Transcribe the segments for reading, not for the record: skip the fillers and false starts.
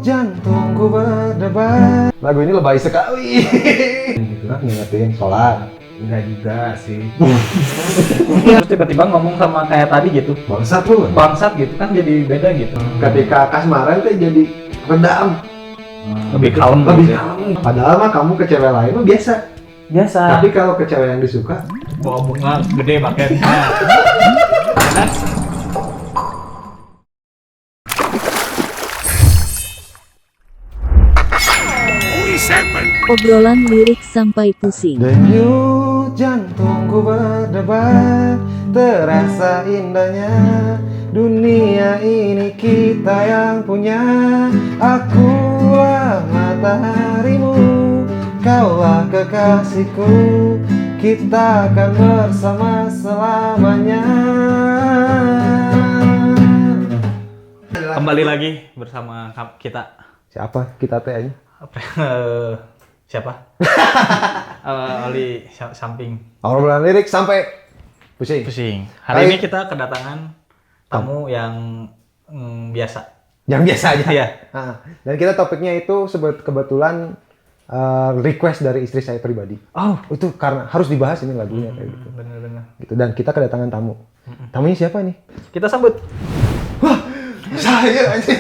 Jantungku berdebar. Lagu ini lebay sekali. Gitu kan ngingetin sholat. Enggak juga sih. Terus tiba-tiba ngomong sama kayak tadi gitu, Bangsat lu. bangsat gitu kan jadi beda gitu. Ketika kasmaran tuh jadi redam. Lebih kalem Lebih gitu ya. kalem. Padahal mah kamu ke cewek lain mah biasa. Biasa. Tapi kalau ke cewek yang disuka, Bawa bunga gede pakai. Obrolan lirik sampai pusing. denyut jantungku berdebar, terasa indahnya dunia ini kita yang punya. Akulah mataharimu, kaulah kekasihku, kita akan bersama selamanya. Kembali lagi bersama kita. Siapa kita teh aja? Siapa? Oli Samping. Obrolan lirik sampai pusing. Pusing. Hari ini kita kedatangan tamu yang biasa. Yang biasa aja. Iya. Nah, dan kita topiknya itu kebetulan request dari istri saya pribadi. Oh, Itu karena harus dibahas ini lagunya kayak gitu. benar-benar. Gitu. Dan kita kedatangan tamu. Tamunya siapa nih? Kita sambut. Saya aja.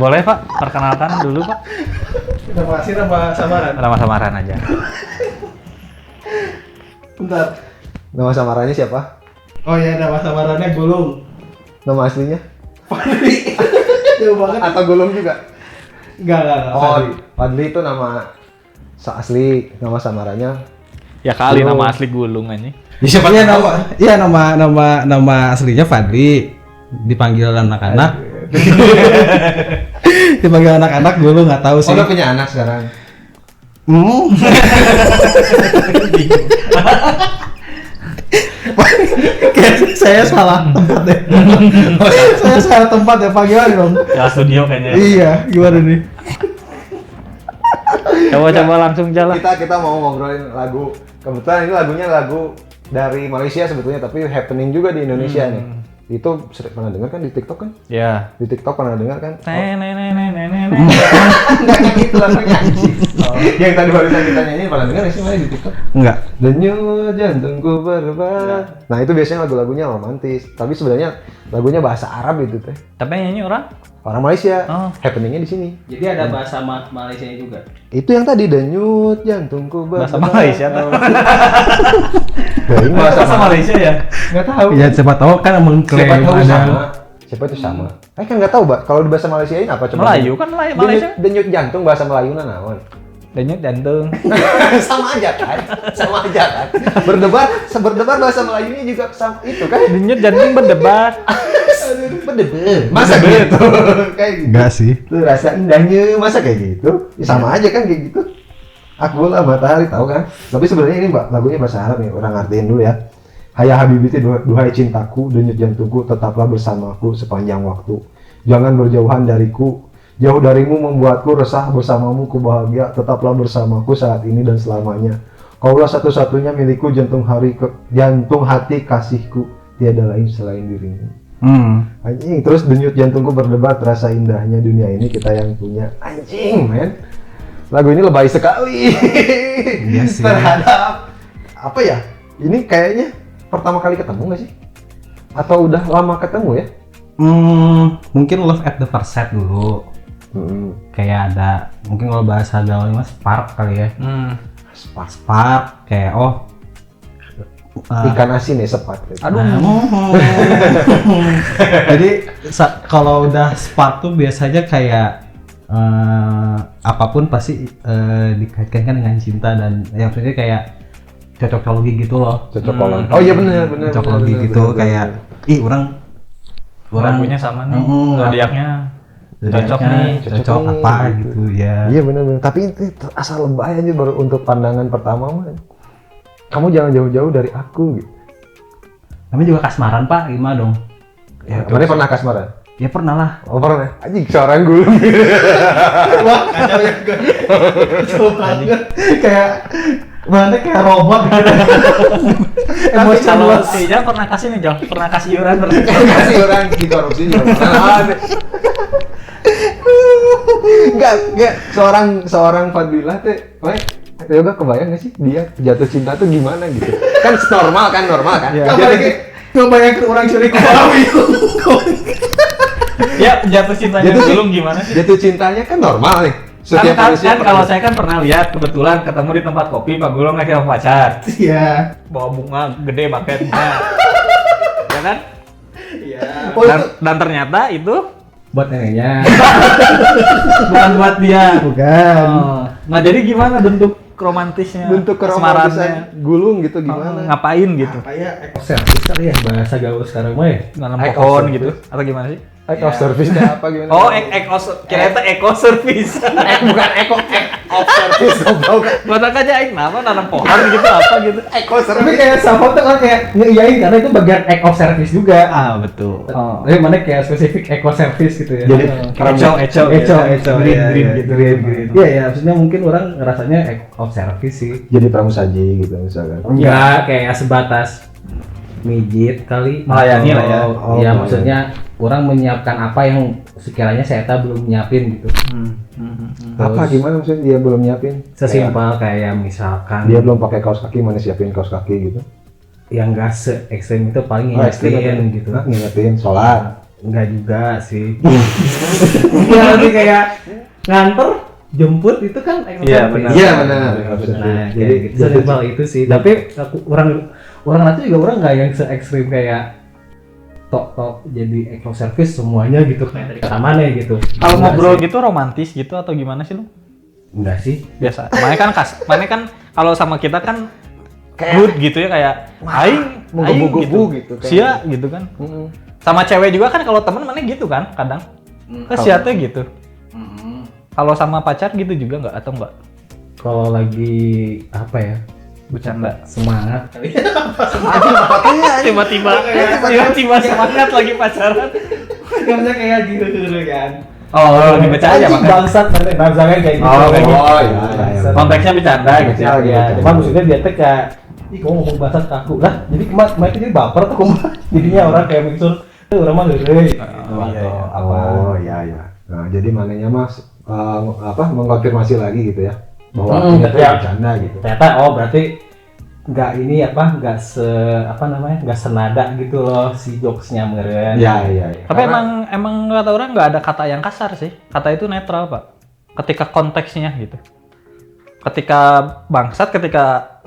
Boleh Pak, perkenalkan dulu Pak. Terima kasih nama samaran. Nama samaran aja. Bentar. Nama samarannya siapa? Oh ya, nama samarannya Gulung. Nama aslinya? Fadli. Jauh banget. Atau Gulung juga? Enggak. Oh, Fadli. Fadli itu nama asli, nama samarannya. Ya kali Gulung. nama asli Gulung aja. Iya nama aslinya Fadli. Dipanggil anak-anak. Dipanggil anak-anak dulu nggak tahu sih. Oh, udah punya anak sekarang. Kayaknya saya salah tempat deh. Saya salah tempat ya, panggilan dong. Ya studio kayaknya. Iya, gimana nih? Coba langsung jalan. Kita mau ngobrolin lagu. Kebetulan ini lagunya lagu dari Malaysia sebetulnya, tapi happening juga di Indonesia nih. Itu sering pernah dengar kan di TikTok kan? Ya. Di TikTok pernah dengar kan? Nenek. Enggak gitu lagunya anjing. Yang tadi barusan kita nyanyi pernah dengar nggak sih Maya di TikTok? Enggak. Denyut jantungku berdebar. Nah itu biasanya lagu-lagunya romantis, tapi sebenarnya lagunya bahasa Arab itu teh. Tapi yang nyanyi orang? Orang Malaysia. Oh. Happeningnya di sini. Jadi ada bahasa Malaysia juga. Itu yang tadi denyut jantungku berdebar. Bahasa Malaysia atau? Bahasa Malaysia ya? Nggak tahu. Ya siapa tahu kan mengklaim Siapa tahu ada. sama. Siapa itu sama? Kan nggak tahu, Mbak. Kalau di bahasa Malaysia ini apa coba? Melayu kan Malaysia. Denyut jantung bahasa Melayu naon? Denyut jantung. Sama aja kan? Sama aja kan? Berdebar bahasa Melayunya juga sama itu kan? Denyut jantung berdebar. Berdebar. Masa gitu? Kayak gitu. Enggak sih. Tuh rasa indahnya masa kayak gitu? Ya, sama aja kan kayak gitu. Aku lah matahari tahu kan? Tapi sebenarnya ini Mbak, lagunya bahasa Arab nih, orang artiin dulu ya. Hayya habibiti, duhai cintaku, denyut jantungku, tetaplah bersamaku sepanjang waktu. Jangan berjauhan dariku, jauh darimu membuatku resah, bersamamu ku bahagia, tetaplah bersamaku saat ini dan selamanya. Kaulah satu-satunya milikku, jantung hati kasihku, tiada lain selain dirimu. Anjing, terus denyut jantungku berdebar, terasa indahnya dunia ini kita yang punya. Anjing, men. Lagu ini lebay sekali. Iya sih. Terhadap apa ya? Ini kayaknya pertama kali ketemu nggak sih? Atau udah lama ketemu ya? Mungkin love at the first sight dulu. Kayak ada, mungkin kalau bahasa gaulnya spark kali ya. Spark kayak Ikan asin ya sepat. Aduh. Jadi kalau udah spark tuh biasanya kayak apapun pasti dikaitkan kan dengan cinta, dan yang maksudnya kayak cocokologi gitu loh. Cocokologi. Oh iya benar. Cocokologi gitu kayak orang Lagunya sama nih. Zodiaknya cocok nih. cocok apa gitu ya. Iya benar. Tapi itu asal lebay aja baru untuk pandangan pertama mah. Kamu jangan jauh-jauh dari aku gitu. Tapi juga kasmaran Pak, gimana dong? Ya, kemarin pernah kasmaran? Ya pernah lah. Oh pernah? Anjing seorang gulung. Wah, kacau ya gue. Kacau banget. Kayak Mana kayak robot gitu. Tapi kalau si Jal pernah kasih nih Jal, pernah kasih iuran Kasih orang di korupsi juga pernah ada. Enggak, seorang Fadilah teh, Yoga kebayang nggak sih dia jatuh cinta tuh gimana gitu? Kan normal kan? Iya. Kebayang ke orang curi kepala itu. Ya jatuh cintanya belum gimana sih? Jatuh cintanya kan normal nih. Setiap Kan manusia kalau saya kan pernah lihat kebetulan ketemu di tempat kopi Pak Gulung lagi sama pacar. Iya. Bawa bunga gede paketnya. Ya kan? Iya. Oh, Dan ternyata itu Buat neneknya. bukan buat dia. Bukan. Oh. Nah, jadi gimana bentuk romantisnya? bentuk asmarannya? keromantisan gulung gitu gimana? Ngapain gitu? Kayak service kali ya bahasa gaul sekarang mah ya. Nanam Act of pohon service. gitu atau gimana sih? Act of service-nya apa gimana? Oh, kira itu eco service. bukan act of service goblok. Buat aja aing nama nanam pohon gitu apa gitu. Eco Tapi service. kayak sama tuh kan kayak ngeiyain karena itu bagian act of service juga. Ah, betul. Oh. Tapi mana kayak spesifik eco service gitu ya. Jadi Eco, green iya, green iya. gitu. Green. Iya ya, maksudnya mungkin orang ngerasanya act of service sih. jadi pramusaji gitu misalkan. Enggak kayak sebatas mijit kali Melayani lah ya. Atau- Oh, ya melayani. maksudnya orang menyiapkan apa yang sekiranya saya belum nyiapin gitu. Apa gimana maksudnya dia belum nyiapin? Sesimpel kayak misalkan Dia belum pakai kaos kaki, mana siapin kaos kaki gitu. yang enggak se ekstrem itu paling ekstrim ngingetin apa? gitu. Hah, ngingetin sholat. Enggak juga sih. Iya nanti kayak nganter jemput itu kan Iya, benar. Iya, benar. Nah, jadi gitu. Sesimpel itu sih. Tapi aku orang nanti juga orang nggak yang se ekstrim kayak tok jadi eco service semuanya gitu kayak dari kata mana gitu. Kalau Enggak ngobrol sih. gitu romantis gitu atau gimana sih lu? Enggak sih. Biasa. Makanya kan kalau sama kita kan good gitu ya kayak aing menggebu-gebu gitu, kayak. Sia gitu kan. Sama cewek juga kan kalau temen mana gitu kan kadang. Ke sia teh gitu. Kalau sama pacar gitu juga nggak atau enggak? Kalau lagi apa ya? Bercanda. Semangat kali. Tiba-tiba semangat lagi pacaran. Karena kayak gitu kan. Oh, lagi bercanda Anjing makanya. bangsat rasanya kayak gitu. Oh, kayak gitu. Oh, iya. Konteksnya bercanda gitu ya. Konteksnya Iya. gitu. Cuma maksudnya dia teh kayak ih kamu ngomong bangsat ke aku lah. Jadi kemarin jadi baper tuh kumaha. Jadinya orang kayak mikir orang mah heureuy gitu. iya. Atau apa. Oh, iya. Nah, jadi mananya Mas mengkonfirmasi lagi gitu ya. Bahwa ini tuh ya. bercanda gitu. Ternyata oh berarti nggak ini nggak nggak senada gitu loh si jokesnya meren. Iya. Tapi Karena- emang kata orang nggak ada kata yang kasar sih. Kata itu netral, Pak. Ketika konteksnya gitu. Ketika bangsat, ketika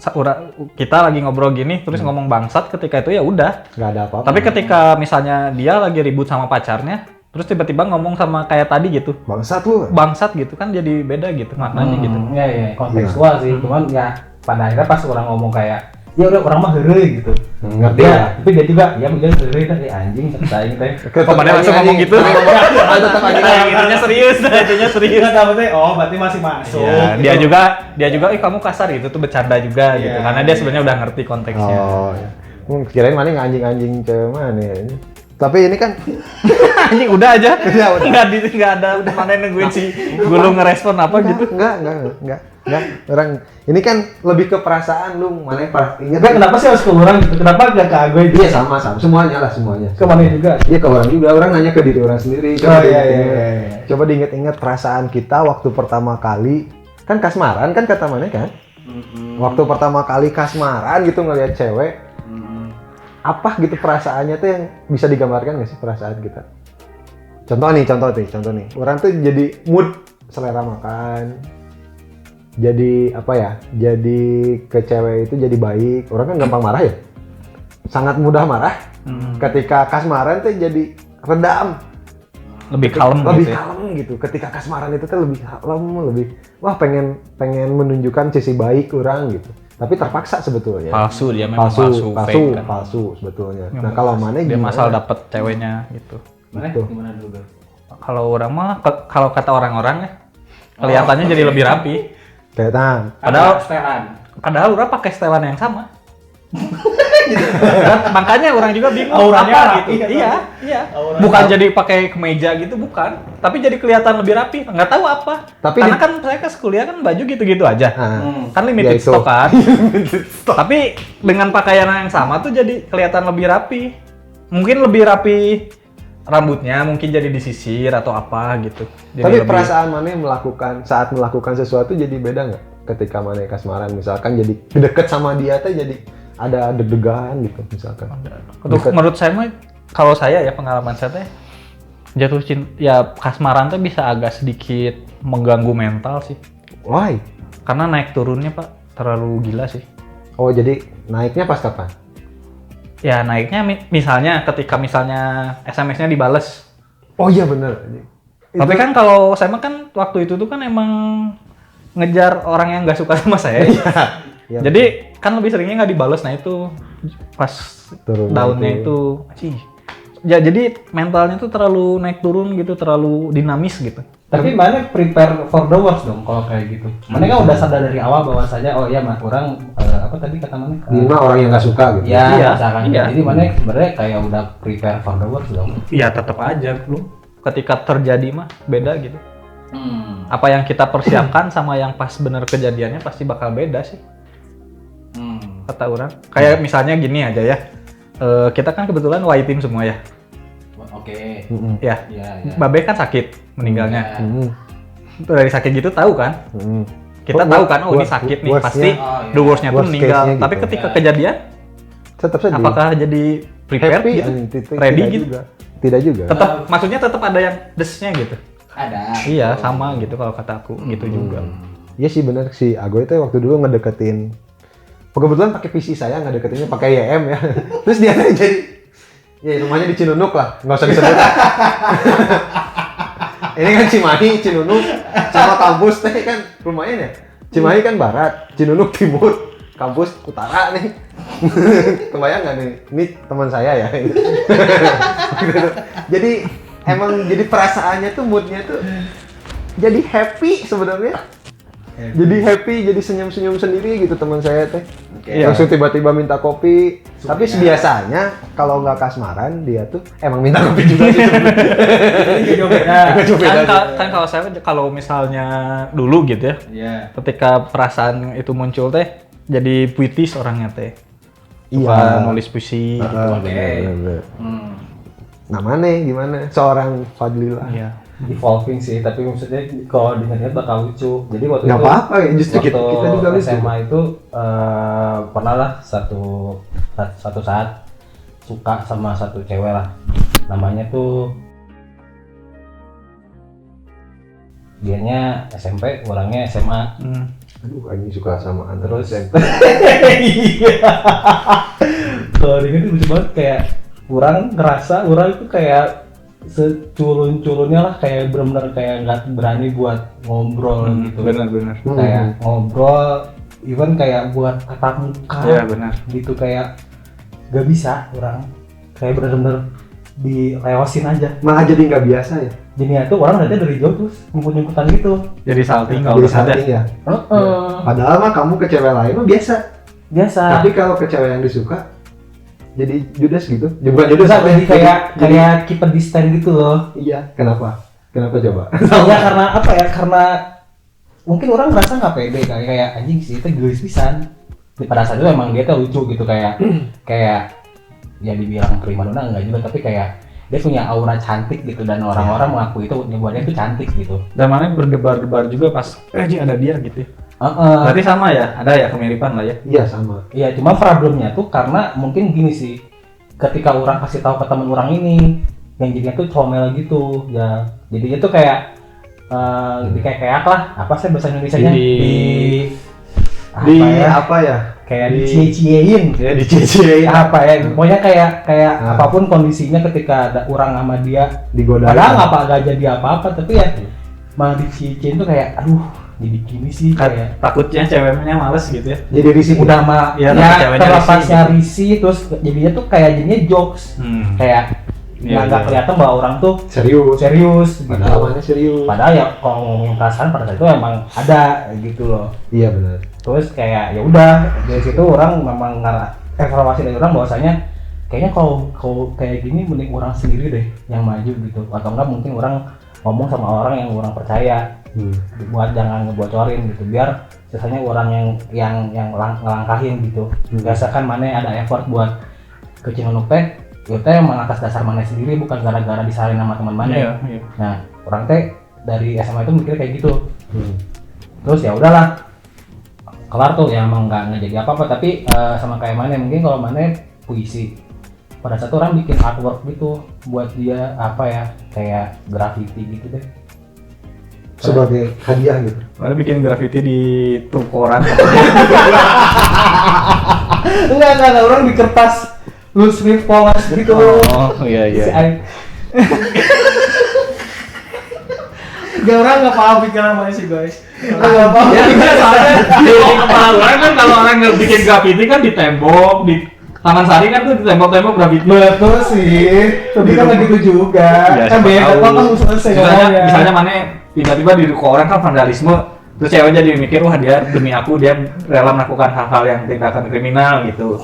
kita lagi ngobrol gini terus ngomong bangsat, ketika itu ya udah. nggak ada apa-apa. Tapi ketika misalnya dia lagi ribut sama pacarnya, terus tiba-tiba ngomong sama kayak tadi gitu. bangsat lu. Bangsat gitu kan jadi beda gitu maknanya gitu. Iya, kontekstual sih. Cuman ya pada akhirnya pas orang ngomong kayak ya udah orang mah heureuy gitu. Ngerti Dia, ya? tapi dia juga ya mungkin heureuy teh anjing saing teh. Kok mana langsung ngomong gitu? Tetap aja. Itunya serius, itunya serius. Enggak tahu teh oh berarti masih masuk. Ya, gitu. dia juga kamu kasar itu tuh bercanda juga gitu. Iya, Karena dia sebenarnya udah ngerti konteksnya. Oh, iya. Kirain mana anjing-anjing ke mana ya? Tapi ini kan Anjing udah aja. Iya, udah. Enggak ada mana nungguin si Gulung ngerespon apa gitu. enggak. Orang ini kan lebih ke perasaan lu, mana pas ingat. Tapi kenapa sih harus ke orang gitu? Kenapa enggak ke gue gitu? Iya sama semuanya. Ke mana juga? Iya ke orang juga, orang nanya ke diri orang sendiri. Oh, iya. Coba diinget-inget perasaan kita waktu pertama kali kan kasmaran kan kata mana kan? Waktu pertama kali kasmaran gitu ngelihat cewek, apa gitu perasaannya tuh yang bisa digambarkan nggak sih perasaan kita? Contoh nih, orang tuh jadi mood selera makan, jadi apa ya? Jadi ke cewek itu jadi baik. Orang kan gampang marah ya, sangat mudah marah. Ketika kasmaran tuh jadi redam. Lebih kalem Lebih gitu. Ya. kalem gitu. Ketika kasmaran itu tuh lebih kalem, lebih wah pengen menunjukkan sisi baik orang gitu. Tapi terpaksa sebetulnya. Palsu dia memang palsu, fake kan. palsu sebetulnya. Memang Nah kalau mana dia gimana? masal dapet ceweknya gitu. Mana? Gitu. Gimana dulu? Kalau orang mah kalau kata orang-orang ya kelihatannya jadi lebih rapi. Kelihatan. Padahal setelan. orang pakai setelan yang sama. gitu. Makanya orang juga bingung Auranya apa rapi, gitu. katanya. Iya. Auranya Bukan jadi pakai kemeja gitu, bukan. Tapi jadi kelihatan lebih rapi. Nggak tahu apa. Tapi Karena kan saya ke kuliah kan baju gitu-gitu aja. Kan limited Ya itu. stock kan. Tapi dengan pakaian yang sama tuh jadi kelihatan lebih rapi. Mungkin lebih rapi rambutnya, mungkin jadi disisir atau apa gitu. Jadi Tapi lebih- perasaan Mane saat melakukan sesuatu jadi beda nggak? Ketika Mane kasmaran misalkan jadi deket sama dia teh jadi ada deg-degan gitu misalkan. Untuk menurut saya mah, kalau saya ya pengalaman saya teh jatuh cinta ya kasmaran teh bisa agak sedikit mengganggu mental sih. Why? Karena naik turunnya Pak terlalu gila sih. Oh jadi naiknya pas kapan? Ya naiknya misalnya ketika SMS-nya dibales. Oh iya bener. Tapi kan kalau saya mah kan waktu itu tuh kan emang ngejar orang yang nggak suka sama saya. Iya, Jadi kan lebih seringnya nggak dibales. Nah itu pas Turunnya daunnya itu. itu, ya jadi mentalnya tuh terlalu naik turun gitu, terlalu dinamis gitu. Tapi mana prepare for the worst dong kalau kayak gitu. Mana kan udah sadar dari awal bahwasanya oh iya mah orang apa tadi kata mana? Dia mah orang yang nggak suka gitu. Ya, Iya, misalkan iya. jadi mana sebenarnya kayak udah prepare for the worst dong. Ya tetap aja belum. Ketika terjadi mah beda gitu. Apa yang kita persiapkan sama yang pas bener kejadiannya pasti bakal beda sih. Kata orang. Kayak misalnya gini aja ya. Kita kan kebetulan Y team semua ya. Oke. Ya. Iya, Babe kan sakit meninggalnya. Hmm. Dari sakit gitu tahu kan? Hmm. Kita tahu kan, oh ini sakit nih, worst-nya- pasti Oh, iya. the worst-nya tuh Worst meninggal. case-nya Tapi gitu. ketika kejadian, Tetap saja. apakah jadi prepared happy gitu? tidak Ready gitu? juga. Tidak juga. Tetap, maksudnya tetap ada yang desnya gitu. Ada. Iya, sama gitu kalau kata aku, gitu juga. Iya sih bener si Agoy itu waktu dulu ngedeketin. Kebetulan pakai PC saya ngedeketinnya pakai YM ya. Terus dia tuh jadi ya rumahnya di Cinunuk lah, nggak usah disebut. Ini kan Cimahi, Cinunuk, sama kampus teh kan rumahnya ya. Cimahi kan barat, Cinunuk timur, kampus utara nih. Kebayang nggak nih? Ini teman saya ya. Jadi emang jadi perasaannya tuh moodnya tuh jadi happy sebenarnya. Jadi happy, jadi senyum-senyum sendiri gitu teman saya teh. Iya. Langsung tiba-tiba minta kopi. Tapi biasanya kalau nggak kasmaran dia tuh emang minta kopi juga sih sebenarnya. Jauh beda. Kan kalau saya kalau misalnya dulu gitu ya, Iya. ketika perasaan itu muncul teh, jadi puitis orangnya teh. Iya. Suka nulis puisi gitu. Bener. Nah mana gimana? Seorang Fadlillah. Iya. Evolving sih, tapi maksudnya kalau diingat bakal lucu. Jadi waktu Nggak itu apa-apa ya, justru kita juga lucu. SMA itu pernah lah satu saat suka sama satu cewek lah. Namanya tuh dianya SMP, orangnya SMA. Aduh, ini suka sama Terus SMP. iya. Kalau diingat lucu banget kayak orang ngerasa orang itu kayak seculun-culunnya lah kayak benar-benar kayak nggak berani buat ngobrol gitu. Benar-benar. Kayak ngobrol, even kayak buat tatap muka. Iya benar. Gitu kayak gak bisa orang kayak benar-benar dilewasin aja. Malah jadi nggak biasa ya. Jadinya tuh orang nanti dari jauh terus ngumpul-ngumputan gitu. Jadi salting Jadi kalau ada. salting ya. Padahal mah kamu ke cewek lain mah biasa. Biasa. Tapi kalau ke cewek yang disuka jadi judes gitu. Bukan judes Bisa apa jadi ya? kayak keep a distance gitu loh. Iya, kenapa? Kenapa coba? Ya karena apa ya? Karena mungkin orang merasa nggak pede kayak anjing sih itu gelis pisan. Pada saat itu emang dia tuh lucu gitu kayak ya dibilang primadona enggak juga tapi kayak dia punya aura cantik gitu dan orang-orang mengaku itu buatnya itu cantik gitu. Dan mana berdebar-debar juga pas ini ada dia gitu. Heeh. Berarti sama ya, ada ya kemiripan lah ya. Iya sama. Iya, cuma problemnya tuh karena mungkin gini sih. Ketika orang kasih tahu ke teman orang ini yang jadinya tuh comel gitu ya. Jadinya tuh kayak kayak lah. Apa sih bahasa Indonesianya? Apa ya? Kayak Di- dicie-ciein. Ya dicicil Apa ya? Pokoknya kayak apapun kondisinya ketika ada orang sama dia digodain. padahal nggak jadi apa-apa tapi ya malah dicie-ciein tuh kayak aduh jadi gini sih kayak Takutnya ceweknya males gitu ya. Jadi risih. udah mah Iya, ya ceweknya terlepasnya risih risih terus jadinya tuh kayak jadinya jokes kayak Iya, nggak iya. kelihatan bahwa orang tuh serius. serius gitu. Padahal mana serius. Padahal ya kalau ngomongin perasaan pada saat itu emang ada gitu loh. Iya benar. Terus kayak ya udah dari situ orang memang informasi dari orang bahwasanya kayaknya kalau kayak gini mending orang sendiri deh yang maju gitu, atau enggak mungkin orang ngomong sama orang yang orang percaya, buat jangan ngebocorin gitu, biar sisanya orang yang ngelangkahin gitu. Biasakan mana ada effort buat ke Cimanuk teh, ya teh emang atas dasar mana sendiri, bukan gara-gara disaring sama teman mana. Iya. Nah orang teh dari SMA itu mikir kayak gitu. Terus ya udahlah, kelar tuh ya, emang nggak jadi apa-apa. Tapi sama kayak mana, mungkin kalau mana puisi, pada saat orang bikin artwork gitu buat dia apa ya, kayak graffiti gitu deh, Sebagai hadiah gitu. Mana bikin graffiti di truk koran. enggak orang di kertas loose leaf polos gitu. Iya Si Ai- Gak, orang nggak paham pikiran mana sih guys. Nggak paham. Ya soalnya di kepala orang kan kalau orang bikin graffiti kan di tembok, di Taman Sari kan tuh di tembok-tembok graffiti. Betul sih, tapi kan nggak gitu juga. Ya, Kan siapa beda tahu. kok, kan selesai ngomongnya. Misalnya mana tiba-tiba di ruko orang kan vandalisme, terus cewek jadi mikir, wah dia demi aku dia rela melakukan hal-hal yang tindakan kriminal gitu.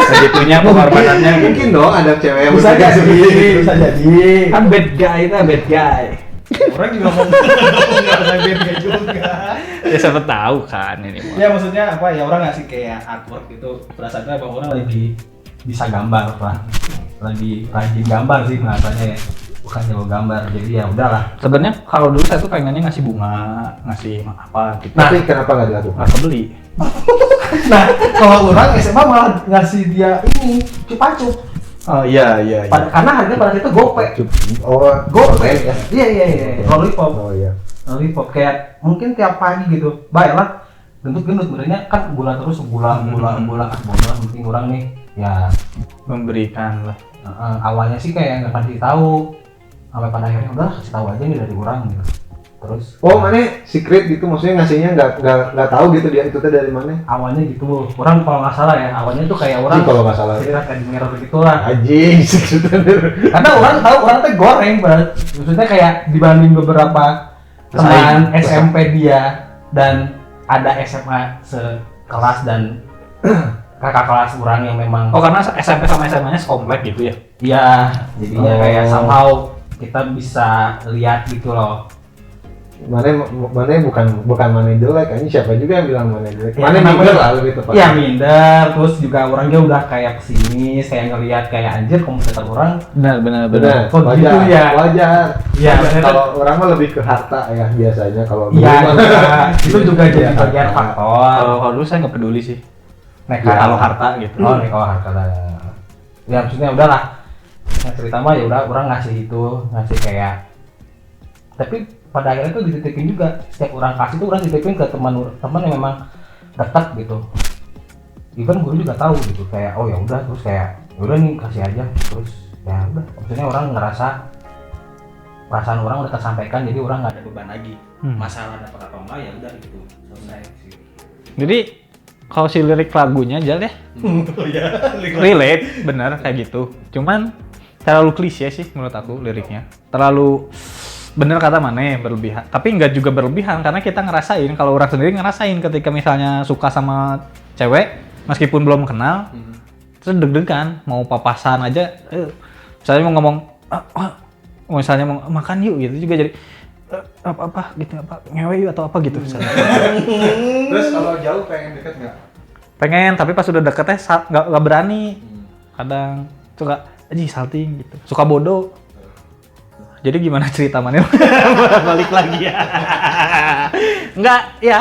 Segitunya pengorbanannya gitu. Mungkin dong ada cewek yang Bisa berpikir seperti jadi, itu. bisa jadi. Kan bad guy itu bad guy. Orang juga mau nggak ada beda juga. Ya siapa tahu kan ini. Ya maksudnya apa ya, orang ngasih kayak artwork gitu, perasaannya bahwa orang lagi bisa gambar lah, lagi rajin gambar sih bahasanya ya, bukan jago gambar. Jadi ya udahlah. Sebenarnya kalau dulu saya tuh pengennya ngasih bunga, ngasih apa gitu. Tapi kenapa nggak dilakukan? Nggak kebeli. Nah kalau orang SMA malah ngasih dia ini cupacup, Oh iya. karena harganya pada saat itu gope. Oh, Gope ya? Iya. Lollipop. Oh iya. Lollipop kayak mungkin tiap pagi gitu, bayarlah gendut sebenarnya kan gula terus gula penting orang nih ya. Memberikan lah. Awalnya sih kayak nggak kasih tahu, sampai pada akhirnya udah kasih tahu aja nih dari orang gitu. Terus Oh, mana secret gitu, maksudnya ngasihnya nggak tahu gitu dia itu teh dari mana? awalnya gitu, orang kalau nggak salah ya, awalnya tuh kayak orang Sih kalau nggak salah. cerita kayak denger gitu lah. Anjing, secret. Karena orang tahu orang teh goreng banget, maksudnya kayak dibanding beberapa teman SMP dia dan ada SMA sekelas dan kakak kelas orang yang memang Oh karena SMP sama SMA-nya sekomplek gitu ya? iya, jadinya Oh. kayak somehow kita bisa lihat gitu loh. Mana bukan mana jelek, ini siapa juga yang bilang mana jelek. Ya, Mana namanya- minder lah lebih tepat. Iya minder, terus juga orangnya udah kayak pesimis, kayak ngelihat kayak anjir komputer orang. Benar. Benar, Oh, wajar, gitu ya? wajar. Iya, Wajar. maksudnya- Kalau orang mah lebih ke harta ya biasanya kalau Iya, dulu mah- juga. Itu juga jadi Iya, bagian harta. faktor. Kalau dulu saya nggak peduli sih. Nekat. Kalau harta gitu. Oh, nih kalau harta lah. Ya maksudnya udahlah. Nah, cerita mah ya udah orang ngasih itu, ngasih kayak. Tapi pada akhirnya tuh dititipin juga. Setiap orang kasih tuh orang dititipin ke teman yang memang dekat gitu. Even guru juga tahu gitu, kayak oh ya udah, terus kayak ya udah nih kasih aja, terus ya udah. Maksudnya orang ngerasa perasaan orang udah tersampaikan, jadi orang nggak ada beban lagi. Masalah dapat apa enggak ya udah gitu, selesai sih. Jadi kalau si lirik lagunya aja deh relate, bener kayak gitu. Cuman terlalu klise sih menurut aku liriknya. Terlalu bener kata mana berlebihan. Tapi nggak juga berlebihan karena kita ngerasain. Kalau orang sendiri ngerasain ketika misalnya suka sama cewek meskipun belum kenal, terus deg-degan mau papasan aja. Misalnya mau ngomong, misalnya mau makan yuk gitu juga jadi apa gitu apa ngewe yuk atau apa gitu misalnya. Terus kalau jauh pengen deket nggak? Pengen tapi pas udah deketnya nggak berani. Kadang suka aji salting gitu, suka bodoh. Jadi gimana cerita mana? Balik lagi ya. Enggak ya.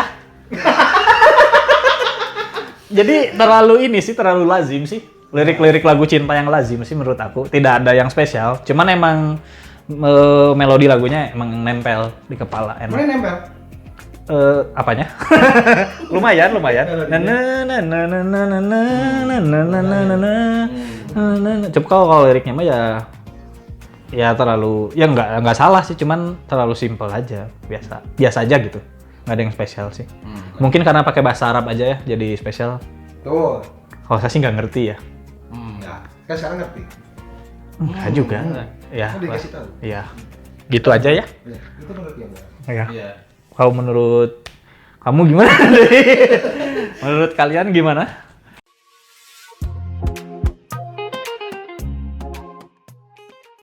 Jadi terlalu ini sih, terlalu lazim sih. Lirik-lirik lagu cinta yang lazim sih menurut aku. Tidak ada yang spesial. Cuman emang melodi lagunya emang nempel di kepala enak. Mana nempel? Apanya? lumayan. Coba kalau liriknya mah ya terlalu ya nggak salah sih, cuman terlalu simple aja, biasa aja gitu, nggak ada yang spesial sih. Mungkin karena pakai bahasa Arab aja ya jadi spesial. Tuh. Kalau saya sih nggak ngerti ya. Enggak. Kan sekarang ngerti. Nggak juga. Ya. Kan dikasih tahu. Iya. Gitu aja ya. Iya, itu ngerti ya, Mbak? Iya. Kalau menurut kamu gimana? Menurut kalian gimana?